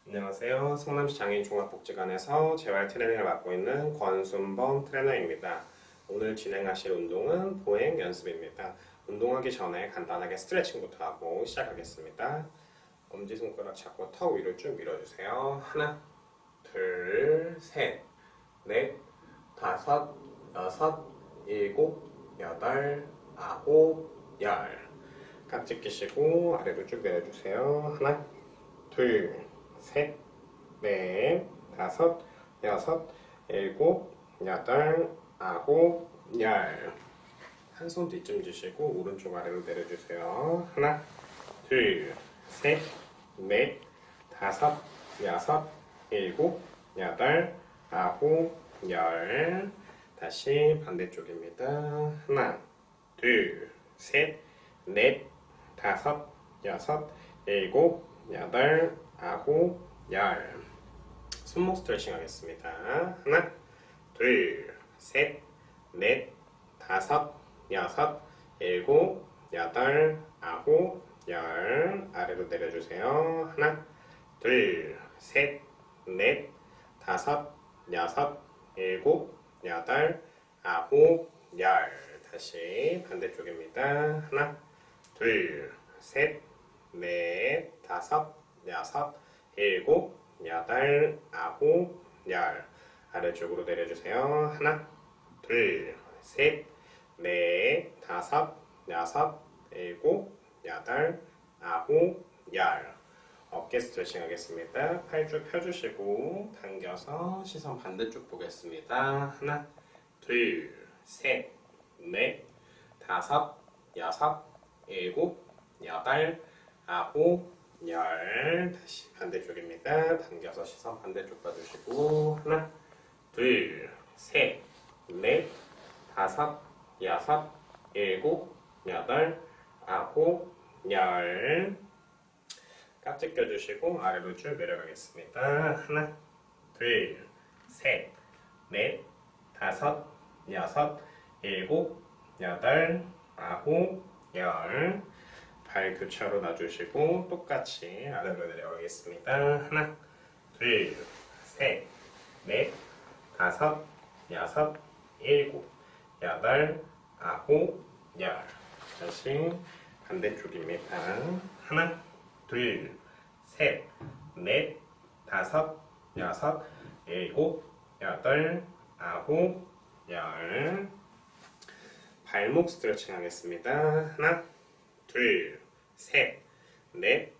안녕하세요. 성남시 장애인종합복지관에서 재활 트레이닝을 맡고 있는 권순범 트레이너입니다. 오늘 진행하실 운동은 보행 연습입니다. 운동하기 전에 간단하게 스트레칭부터 하고 시작하겠습니다. 엄지손가락 잡고 턱 위로 쭉 밀어주세요. 하나, 둘, 셋, 넷, 다섯, 여섯, 일곱, 여덟, 아홉, 열. 깍지 끼시고 아래로 쭉 내려주세요. 하나, 둘, 셋, 넷, 다섯, 여섯, 일곱, 여덟, 아홉, 열. 한 손 뒤쯤 주시고 오른쪽 아래로 내려주세요. 하나, 둘, 셋, 넷, 다섯, 여섯, 일곱, 여덟, 아홉, 열. 다시 반대쪽입니다. 하나, 둘, 셋, 넷, 다섯, 여섯, 일곱, 여덟, 아홉, 열. 손목 스트레칭 하겠습니다. 하나, 둘, 셋, 넷, 다섯, 여섯, 일곱, 여덟, 아홉, 열. 아래로 내려주세요. 하나, 둘, 셋, 넷, 다섯, 여섯, 일곱, 여덟, 아홉, 열. 다시 반대쪽입니다. 하나, 둘, 셋, 넷, 다섯, 여섯, 일곱, 여덟, 아홉, 열. 아래쪽으로 내려주세요. 하나, 둘, 셋, 넷, 다섯, 여섯, 일곱, 여덟, 아홉, 열. 어깨 스트레칭 하겠습니다. 팔 쭉 펴주시고 당겨서 시선 반대쪽 보겠습니다. 하나, 둘, 셋, 넷, 다섯, 여섯, 일곱, 여덟, 아홉, 열. 다시 반대쪽입니다. 당겨서 시선 반대쪽 봐주시고 하나, 둘, 셋, 넷, 다섯, 여섯, 일곱, 여덟, 아홉, 열. 깍지 껴주시고 아래로 쭉 내려가겠습니다. 하나, 둘, 셋, 넷, 다섯, 여섯, 일곱, 여덟, 아홉, 열. 발 교차로 놔주시고 똑같이 아래로 내려가겠습니다. 하나, 둘, 셋, 넷, 다섯, 여섯, 일곱, 여덟, 아홉, 열. 다시 반대쪽입니다. 하나, 둘, 셋, 넷, 다섯, 여섯, 일곱, 여덟, 아홉, 열. 발목 스트레칭 하겠습니다. 하나, 둘, 셋, 넷,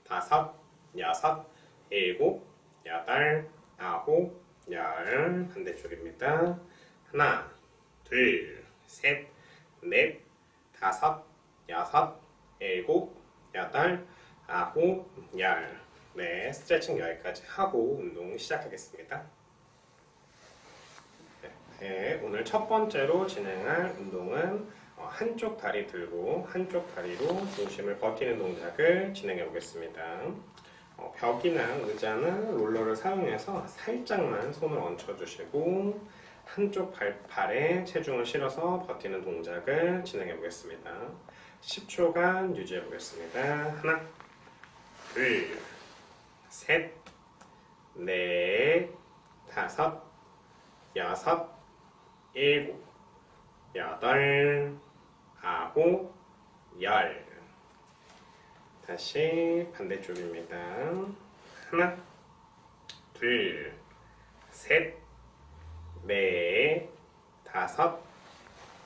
다섯, 여섯, 일곱, 여덟, 아홉, 열. 반대쪽입니다. 하나, 둘, 셋, 넷, 다섯, 여섯, 일곱, 여덟, 아홉, 열. 네, 스트레칭 여기까지 하고 운동 시작하겠습니다. 네, 오늘 첫 번째로 진행할 운동은 한쪽 다리 들고 한쪽 다리로 중심을 버티는 동작을 진행해 보겠습니다. 벽이나 의자는 롤러를 사용해서 살짝만 손을 얹혀주시고 한쪽 발에 체중을 실어서 버티는 동작을 진행해 보겠습니다. 10초간 유지해 보겠습니다. 하나, 둘, 셋, 넷, 다섯, 여섯, 일곱, 여덟, 아홉, 열. 다시 반대쪽입니다. 하나, 둘, 셋, 넷, 다섯,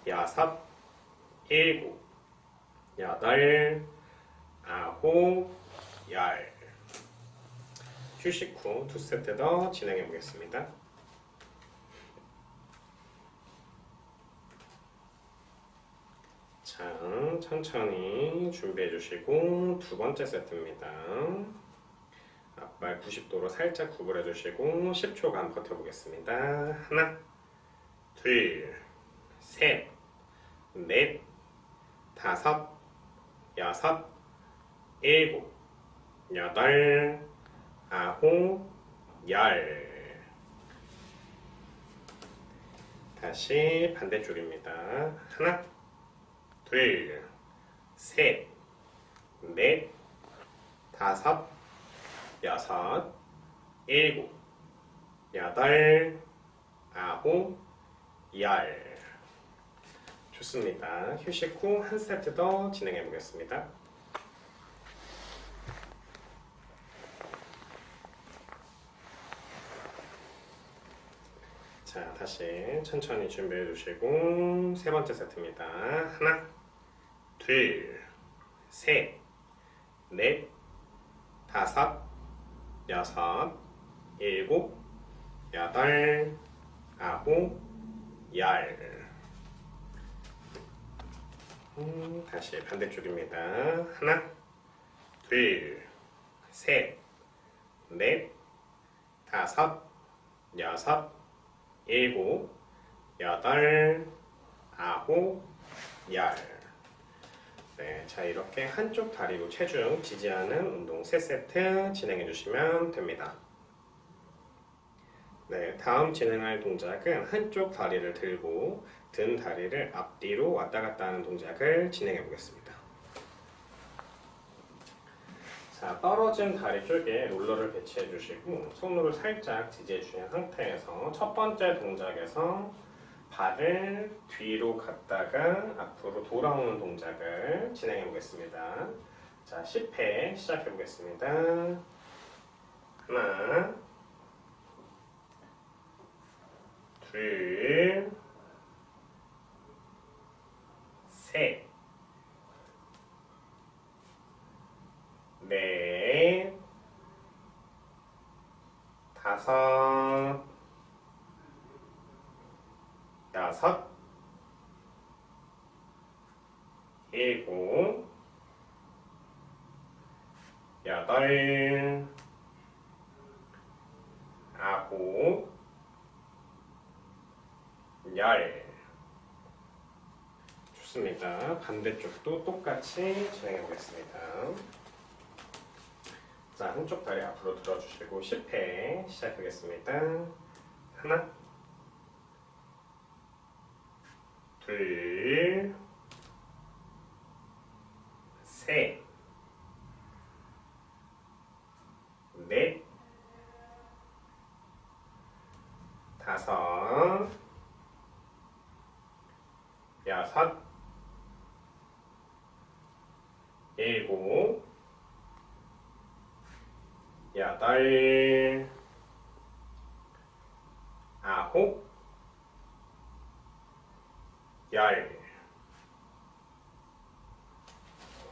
여섯, 일곱, 여덟, 아홉, 열. 휴식 후 두 세트 더 진행해 보겠습니다. 자, 천천히 준비해 주시고 두 번째 세트입니다. 앞발 90도로 살짝 구부려 주시고 10초간 버텨보겠습니다. 하나, 둘, 셋, 넷, 다섯, 여섯, 일곱, 여덟, 아홉, 열. 다시 반대쪽입니다. 하나, 둘, 셋, 넷, 다섯, 여섯, 일곱, 여덟, 아홉, 열. 좋습니다. 휴식 후 한 세트 더 진행해 보겠습니다. 자, 다시 천천히 준비해 주시고 세 번째 세트입니다. 하나, 둘, 셋, 넷, 다섯, 여섯, 일곱, 여덟, 아홉, 열. 다시 반대쪽입니다. 하나, 둘, 셋, 넷, 다섯, 여섯, 일곱, 여덟, 아홉, 열. 네, 자 이렇게 한쪽 다리로 체중 지지하는 운동 3세트 진행해 주시면 됩니다. 네, 다음 진행할 동작은 한쪽 다리를 들고 든 다리를 앞뒤로 왔다 갔다 하는 동작을 진행해 보겠습니다. 자, 떨어진 다리 쪽에 롤러를 배치해 주시고 손으로 살짝 지지해 주신 상태에서 첫 번째 동작에서 발을 뒤로 갔다가 앞으로 돌아오는 동작을 진행해 보겠습니다. 자, 10회 시작해 보겠습니다. 하나, 둘, 셋, 넷, 다섯, 여섯, 일곱, 여덟, 아홉, 열. 좋습니다. 반대쪽도 똑같이 진행해 보겠습니다. 자, 한쪽 다리 앞으로 들어주시고 10회 시작하겠습니다. 하나, 둘, 셋, 넷, 다섯, 여섯, 일곱, 여덟, 아홉, 열.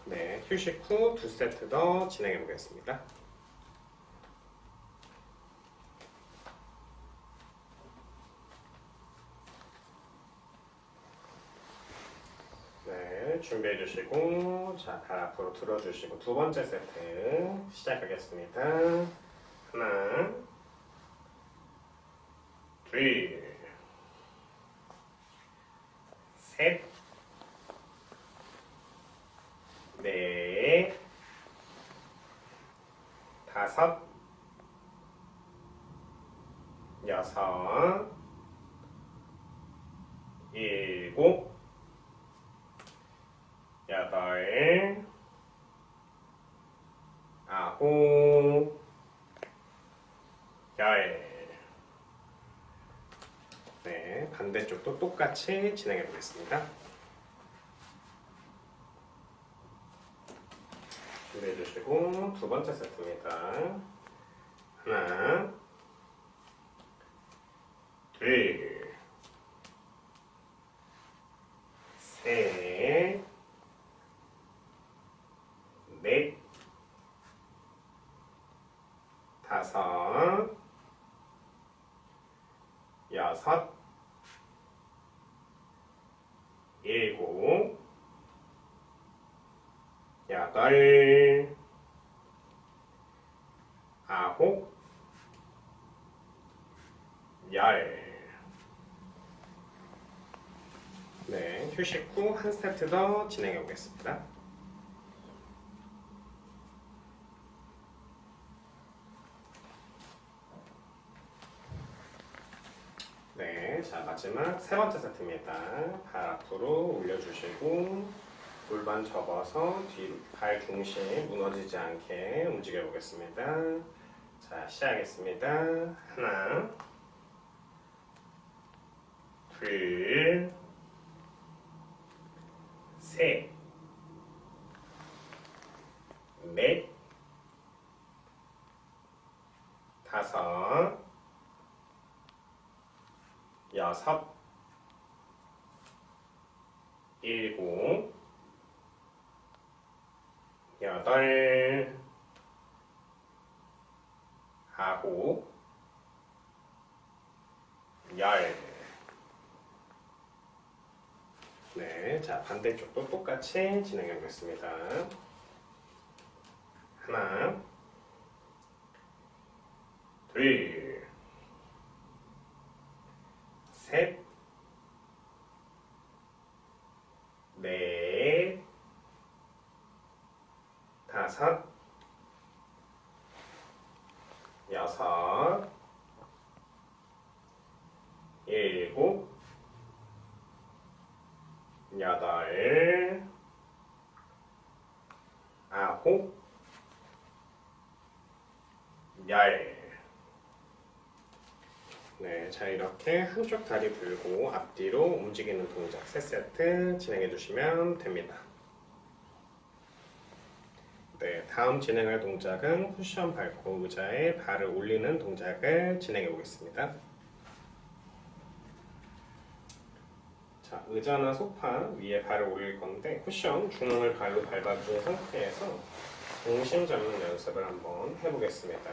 네, 휴식 후 2세트 더 진행해 보겠습니다. 네, 준비해 주시고 자, 발 앞으로 들어주시고 두 번째 세트 시작하겠습니다. 하나, 둘, 셋, 넷, 다섯, 여섯, 일곱, 여덟, 아홉, 열. 네, 반대쪽도 똑같이 진행해 보겠습니다. 준비해 주시고 두 번째 세트입니다. 하나, 둘, 셋, 넷, 다섯, 여섯, 일곱, 여덟, 아홉, 열. 네, 휴식 후 한 세트 더 진행해 보겠습니다. 네, 자 마지막 세 번째 세트입니다. 발 앞으로 올려주시고 골반 접어서 뒤로 발 중심 무너지지 않게 움직여 보겠습니다. 자, 시작하겠습니다. 하나, 둘, 셋, 넷, 다섯, 여섯, 일곱, 여덟, 아홉, 열. 네, 자, 반대쪽도 똑같이 진행해 보겠습니다. 하나, 둘, 셋, 넷, 다섯, 여섯, 일곱, 여덟, 아홉, 열. 네, 자, 이렇게 한쪽 다리 들고 앞뒤로 움직이는 동작 3세트 진행해 주시면 됩니다. 네, 다음 진행할 동작은 쿠션 밟고 의자에 발을 올리는 동작을 진행해 보겠습니다. 자, 의자나 소파 위에 발을 올릴 건데 쿠션 중앙을 발로 밟아준 상태에서 중심 잡는 연습을 한번 해보겠습니다.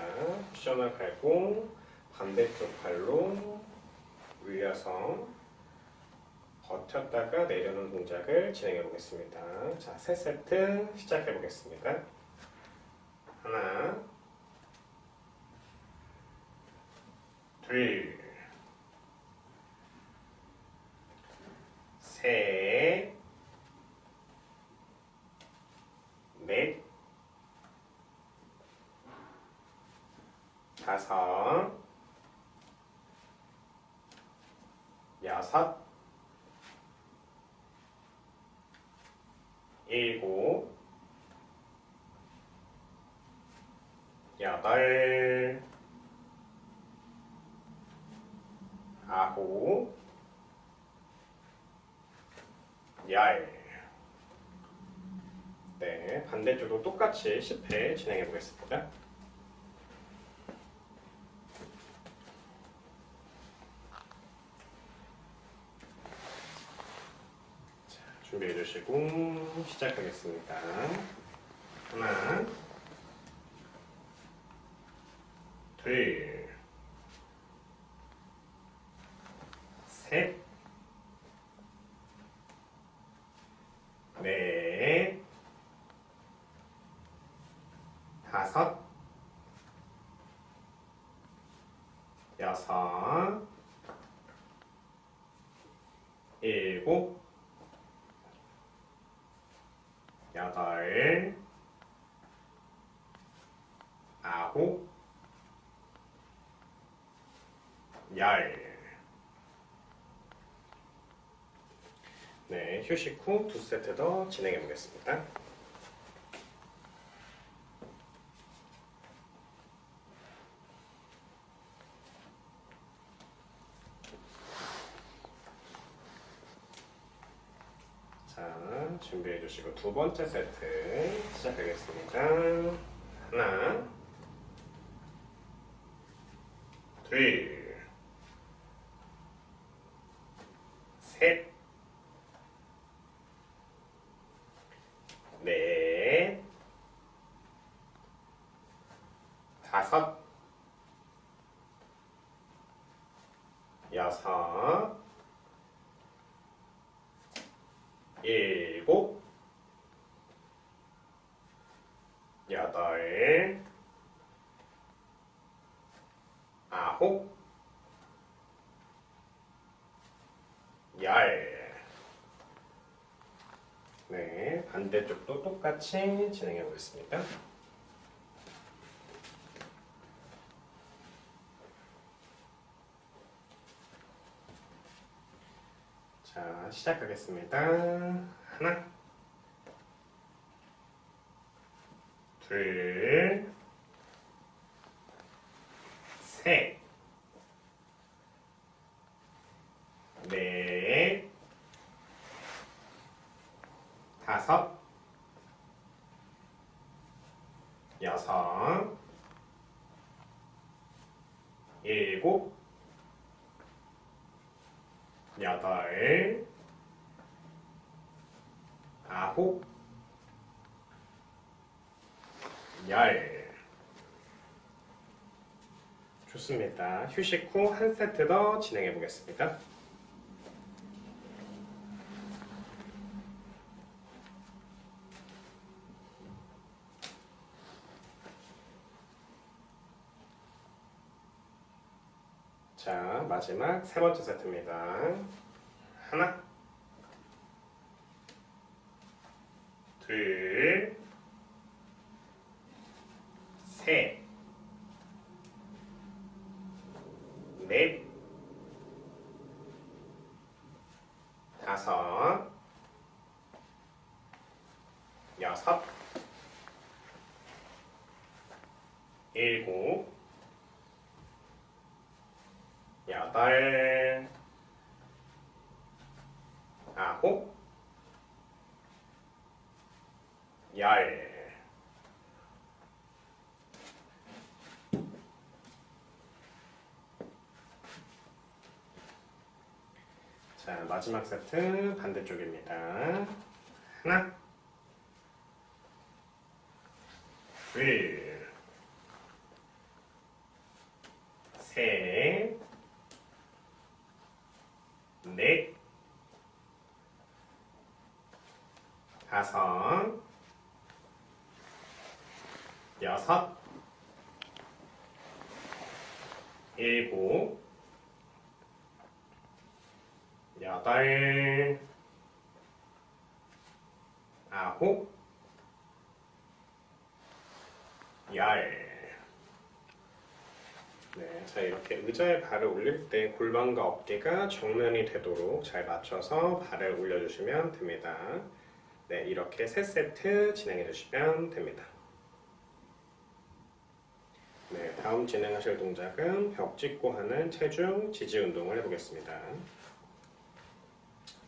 쿠션을 밟고 반대쪽 발로 올려서 버텼다가 내려놓는 동작을 진행해 보겠습니다. 자, 3세트 시작해 보겠습니다. 하나, 둘, 셋, 넷, 다섯, 여섯, 일곱, 여덟, 아홉, 열. 네, 반대쪽도 똑같이 10회 진행해 보겠습니다. 자, 준비해 주시고 시작하겠습니다. 하나, 둘, 셋, 넷, 다섯, 여섯, 일곱, 여덟, 아홉, 열. 네, 휴식 후 2세트 더 진행해 보겠습니다. 자, 준비해 주시고 두 번째 세트 시작하겠습니다. 하나, 둘, 셋, 넷, 다섯, 여섯, 일곱, 여덟, 아홉, 열. 네, 반대쪽도 똑같이 진행해 보겠습니다. 자, 시작하겠습니다. 하나, 둘, 셋, 넷, 다섯, 여섯, 일곱, 여덟, 아홉, 열. 좋습니다. 휴식 후 한 세트 더 진행해 보겠습니다. 자, 마지막 세 번째 세트입니다. 하나, 둘, 셋, 넷, 다섯, 여섯, 일곱, 여덟, 아홉, 열. 자, 마지막 세트 반대쪽입니다. 하나, 둘, 셋, 넷, 다섯, 여섯, 일곱, 여덟, 아홉, 열. 네, 자 이렇게 의자에 발을 올릴 때 골반과 어깨가 정면이 되도록 잘 맞춰서 발을 올려주시면 됩니다. 네, 이렇게 세 세트 진행해 주시면 됩니다. 네, 다음 진행하실 동작은 벽 짚고 하는 체중 지지 운동을 해보겠습니다.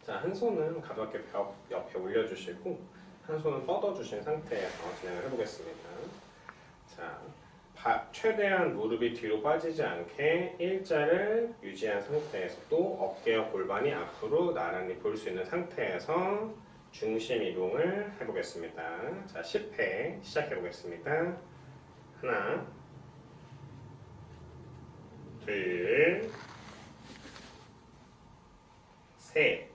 자, 한 손은 가볍게 벽 옆에 올려주시고 한 손은 뻗어주신 상태에서 진행을 해보겠습니다. 자, 최대한 무릎이 뒤로 빠지지 않게 일자를 유지한 상태에서 또 어깨와 골반이 앞으로 나란히 볼 수 있는 상태에서 중심 이동을 해보겠습니다. 자, 10회 시작해보겠습니다. 하나, 둘, 셋,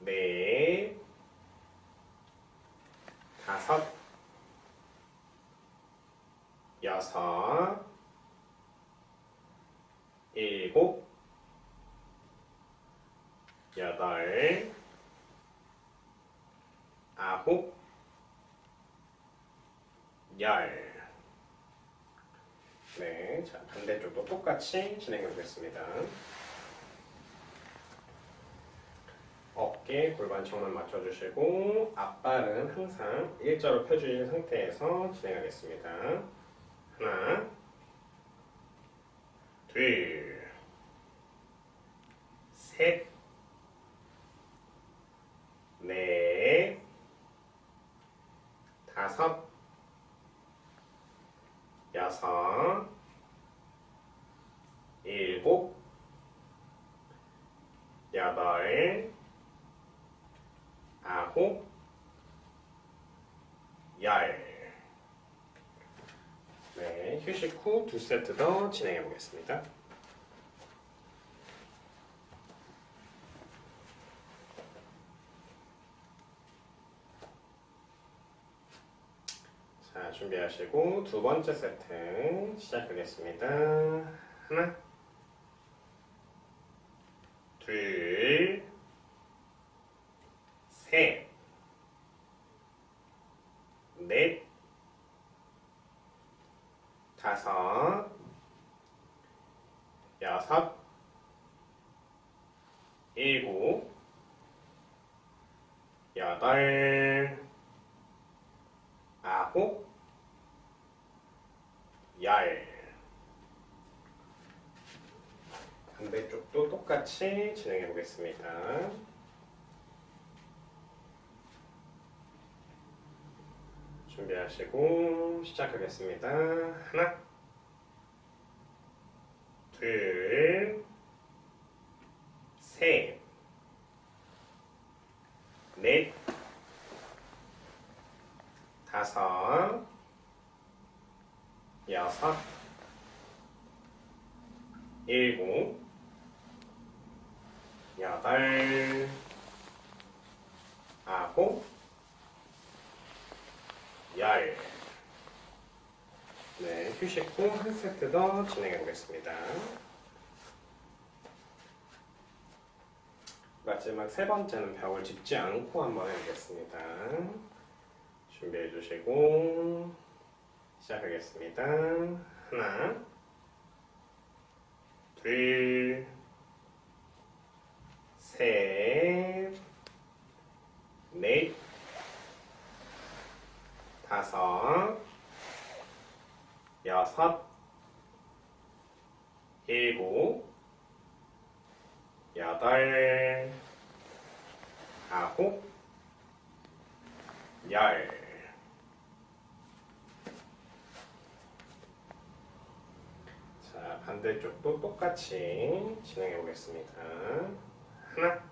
넷, 다섯, 여섯, 일곱, 여덟, 아홉, 열. 네, 자 반대쪽도 똑같이 진행해 보겠습니다. 어깨, 골반 정면 맞춰주시고 앞발은 항상 일자로 펴주신 상태에서 진행하겠습니다. 하나, 둘, 셋, 넷, 다섯, 여섯, 일곱, 여덟, 아홉, 열. 네, 휴식 후 두 세트 더 진행해 보겠습니다. 자, 준비하시고 두 번째 세트 시작하겠습니다. 하나, 둘, 셋, 넷, 다섯, 여섯, 일곱, 여덟, 아홉, 열. 똑같이 진행해 보겠습니다. 준비하시고 시작하겠습니다. 하나, 둘, 셋, 넷, 다섯, 여섯, 일곱, 여덟, 아홉, 열. 네, 휴식 후 한 세트 더 진행해 보겠습니다. 마지막 세 번째는 벽을 짚지 않고 한번 해보겠습니다. 준비해 주시고 시작하겠습니다. 하나, 둘, 셋, 넷, 다섯, 여섯, 일곱, 여덟, 아홉, 열. 자, 반대쪽도 똑같이 진행해 보겠습니다. 하나,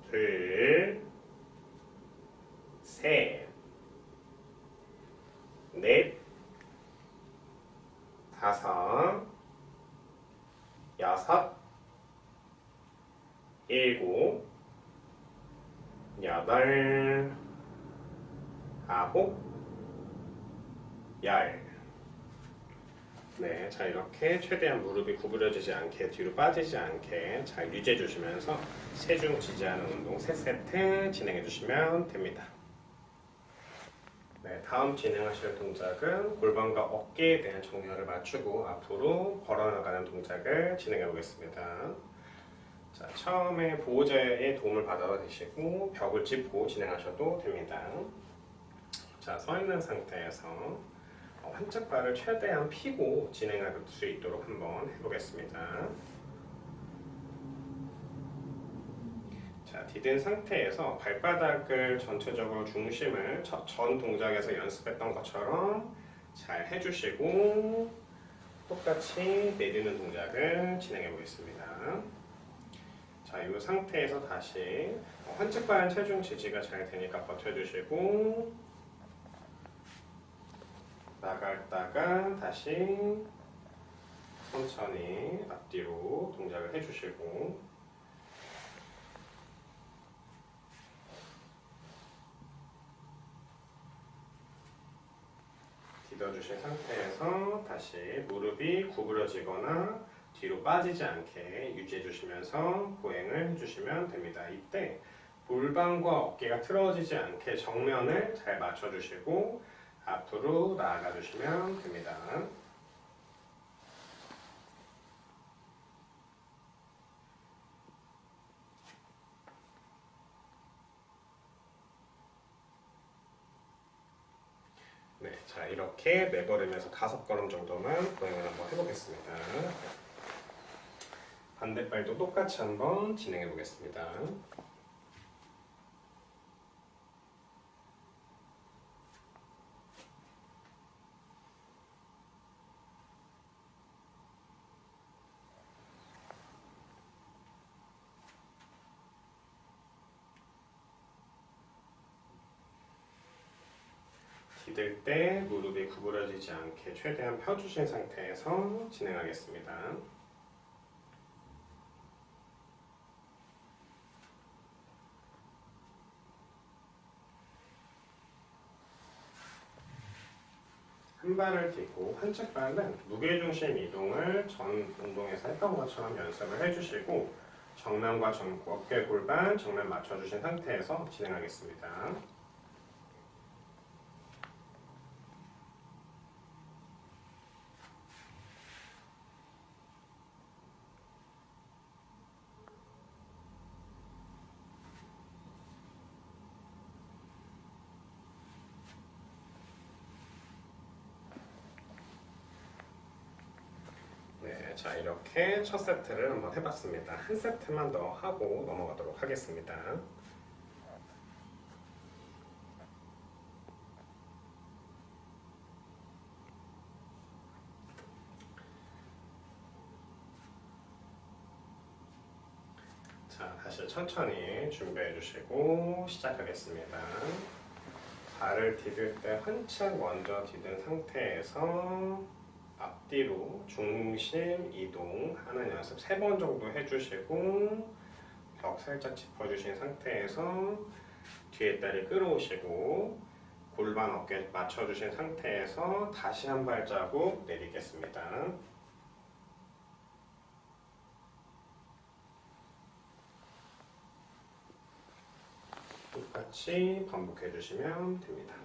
둘, 셋, 넷, 다섯, 여섯, 일곱, 여덟, 아홉, 열. 네, 자 이렇게 최대한 무릎이 구부러지지 않게 뒤로 빠지지 않게 잘 유지해 주시면서 체중 지지하는 운동 3세트 진행해 주시면 됩니다. 네, 다음 진행하실 동작은 골반과 어깨에 대한 정렬을 맞추고 앞으로 걸어나가는 동작을 진행해 보겠습니다. 자, 처음에 보호자의 도움을 받아도 되시고 벽을 짚고 진행하셔도 됩니다. 자, 서 있는 상태에서 한쪽 발을 최대한 펴고 진행할 수 있도록 한번 해보겠습니다. 자, 디딘 상태에서 발바닥을 전체적으로 중심을 전 동작에서 연습했던 것처럼 잘 해주시고 똑같이 내리는 동작을 진행해 보겠습니다. 자, 이 상태에서 다시 한쪽 발은 체중 지지가 잘 되니까 버텨주시고 나갔다가 다시 천천히 앞뒤로 동작을 해주시고 디뎌주신 상태에서 다시 무릎이 구부러지거나 뒤로 빠지지 않게 유지해 주시면서 보행을 해주시면 됩니다. 이때 골반과 어깨가 틀어지지 않게 정면을 잘 맞춰주시고 앞으로 나아가 주시면 됩니다. 네, 자 이렇게 4걸음에서 5걸음 정도만 보행을 한번 해보겠습니다. 반대발도 똑같이 한번 진행해 보겠습니다. 디딜 때 무릎이 구부러지지 않게 최대한 펴주신 상태에서 진행하겠습니다. 한 발을 딛고 한쪽 발은 무게중심 이동을 전 운동에서 했던 것처럼 연습을 해주시고 정면과 어깨 골반 정면 맞춰주신 상태에서 진행하겠습니다. 자, 이렇게 첫 세트를 한번 해봤습니다. 한 세트만 더 하고 넘어가도록 하겠습니다. 자, 다시 천천히 준비해 주시고 시작하겠습니다. 발을 디딜 때 한층 먼저 디딘 상태에서 앞뒤로 중심 이동하는 연습 3번 정도 해주시고 벽 살짝 짚어주신 상태에서 뒤에 다리 끌어오시고 골반 어깨 맞춰주신 상태에서 다시 한 발자국 내리겠습니다. 똑같이 반복해 주시면 됩니다.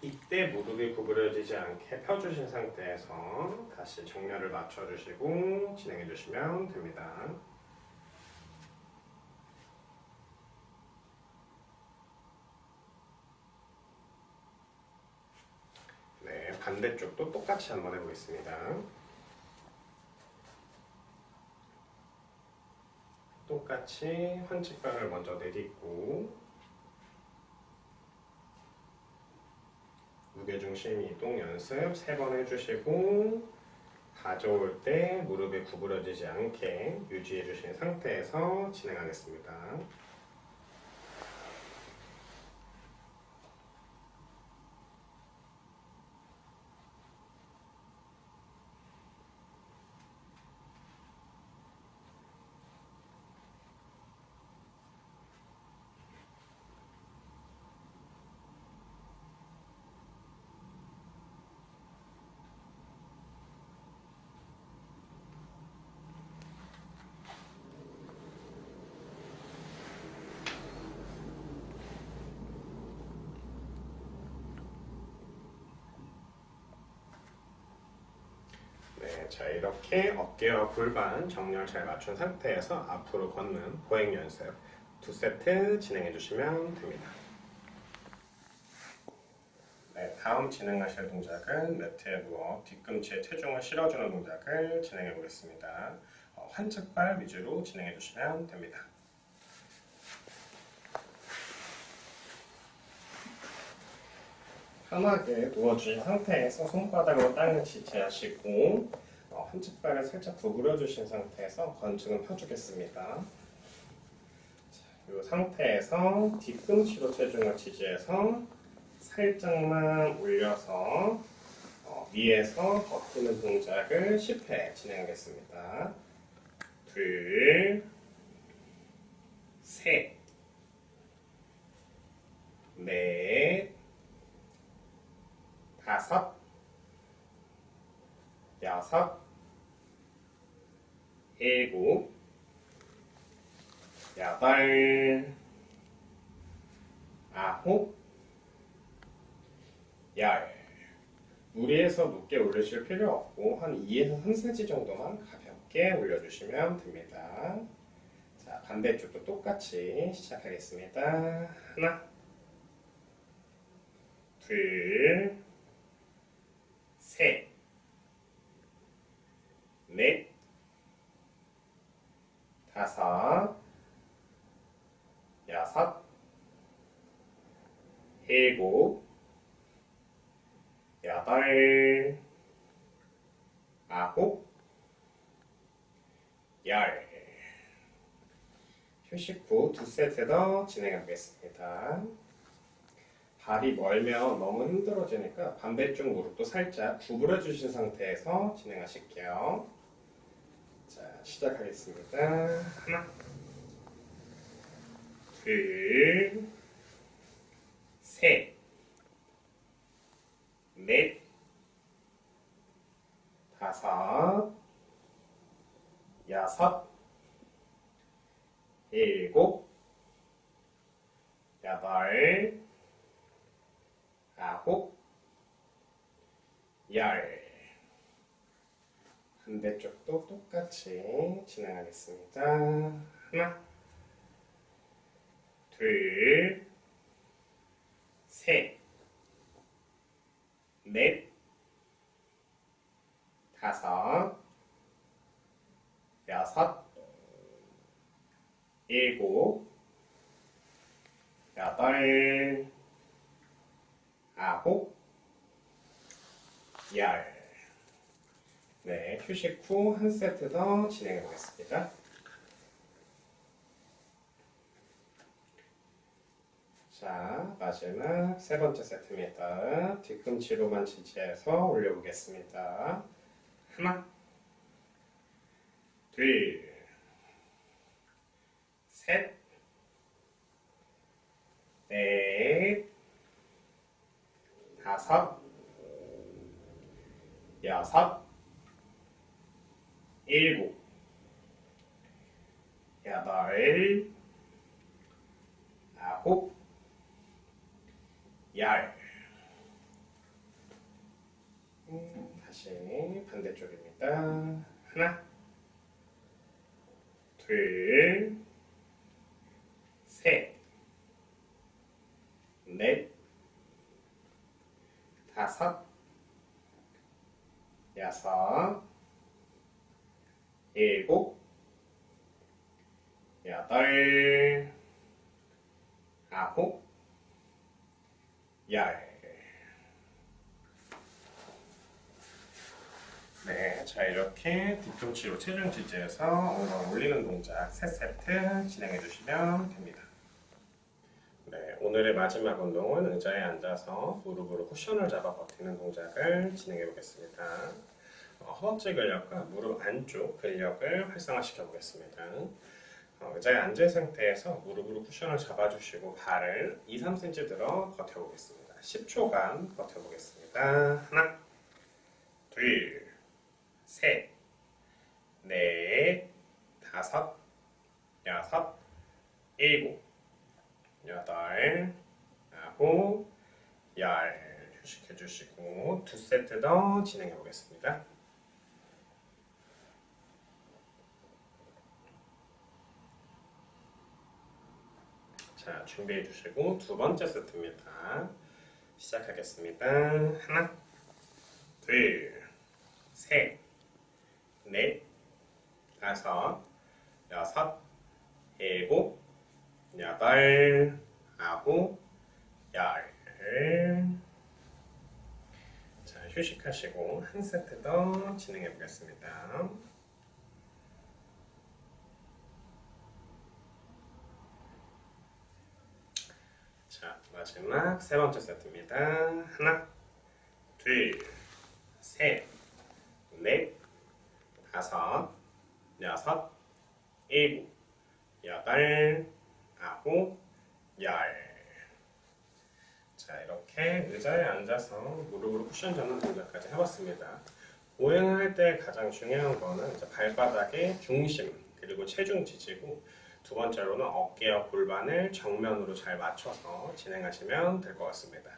이때 무릎이 구부러지지 않게 펴주신 상태에서 다시 정렬을 맞춰주시고 진행해 주시면 됩니다. 네, 반대쪽도 똑같이 한번 해보겠습니다. 똑같이 환측발을 먼저 내딛고 무게중심 이동 연습 3번 해주시고 가져올 때 무릎이 구부러지지 않게 유지해 주신 상태에서 진행하겠습니다. 네, 자, 이렇게 어깨와 골반 정렬 잘 맞춘 상태에서 앞으로 걷는 보행 연습 2세트 진행해 주시면 됩니다. 네, 다음 진행하실 동작은 매트에 누워 뒤꿈치에 체중을 실어주는 동작을 진행해 보겠습니다. 환측발 위주로 진행해 주시면 됩니다. 편하게 누워주신 상태에서 손바닥으로 땅을 지지하시고 환측발을 살짝 구부려 주신 상태에서 건축은 펴주겠습니다. 이 상태에서 뒤꿈치로 체중을 지지해서 살짝만 올려서 위에서 버티는 동작을 10회 진행하겠습니다. 둘, 셋, 넷, 다섯, 여섯, 일곱, 여덟, 아홉, 열. 무리해서 높게 올리실 필요 없고 한 2에서 3cm 정도만 가볍게 올려주시면 됩니다. 자, 반대쪽도 똑같이 시작하겠습니다. 하나, 둘, 셋, 넷, 다섯, 여섯, 일곱, 여덟, 아홉, 열. 휴식 후 2세트 더 진행하겠습니다. 발이 멀면 너무 힘들어지니까 반대쪽 무릎도 살짝 구부려 주신 상태에서 진행하실게요. 자, 시작하겠습니다. 하나, 둘, 셋, 넷, 다섯, 여섯, 일곱, 여덟, 아홉, 열. 반대쪽도 똑같이 진행하겠습니다. 하나, 둘, 셋, 넷, 다섯, 여섯, 일곱, 여덟, 아홉, 열. 네, 휴식 후 한 세트 더 진행해 보겠습니다. 자, 마지막 세 번째 세트입니다. 뒤꿈치로만 지지해서 올려보겠습니다. 하나, 둘, 셋, 넷, 다섯, 여섯, 일곱, 여덟, 아홉, 열. 다시 반대쪽입니다. 하나, 둘, 셋, 넷, 다섯, 여섯, 일곱, 여덟, 아홉, 열. 네, 자 이렇게 뒤꿈치로 체중 지지해서 엉덩이 올리는 동작 3세트 진행해 주시면 됩니다. 네, 오늘의 마지막 운동은 의자에 앉아서 무릎으로 쿠션을 잡아 버티는 동작을 진행해 보겠습니다. 허벅지 근력과 무릎 안쪽 근력을 활성화시켜 보겠습니다. 의자에 앉은 상태에서 무릎으로 쿠션을 잡아주시고 발을 2-3cm 들어 버텨보겠습니다. 10초간 버텨보겠습니다. 하나, 둘, 셋, 넷, 다섯, 여섯, 일곱, 여덟, 아홉, 열. 휴식해 주시고 두 세트 더 진행해 보겠습니다. 자, 준비해 주시고 두 번째 세트입니다. 시작하겠습니다. 하나, 둘, 셋, 넷, 다섯, 여섯, 일곱, 여덟, 아홉, 열. 자, 휴식하시고 한 세트 더 진행해 보겠습니다. 자, 마지막 세 번째 세트입니다. 하나, 둘, 셋, 넷, 다섯, 여섯, 일곱, 여덟, 아홉, 열. 자, 이렇게 의자에 앉아서 무릎으로 쿠션 잡는 동작까지 해봤습니다. 보행을 할 때 가장 중요한 거는 이제 발바닥의 중심 그리고 체중 지지고, 두 번째로는 어깨와 골반을 정면으로 잘 맞춰서 진행하시면 될 것 같습니다.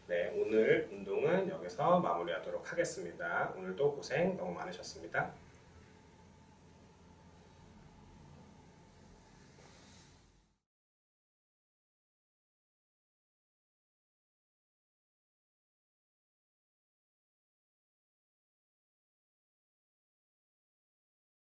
네, 오늘 운동은 여기서 마무리하도록 하겠습니다. 오늘도 고생 너무 많으셨습니다.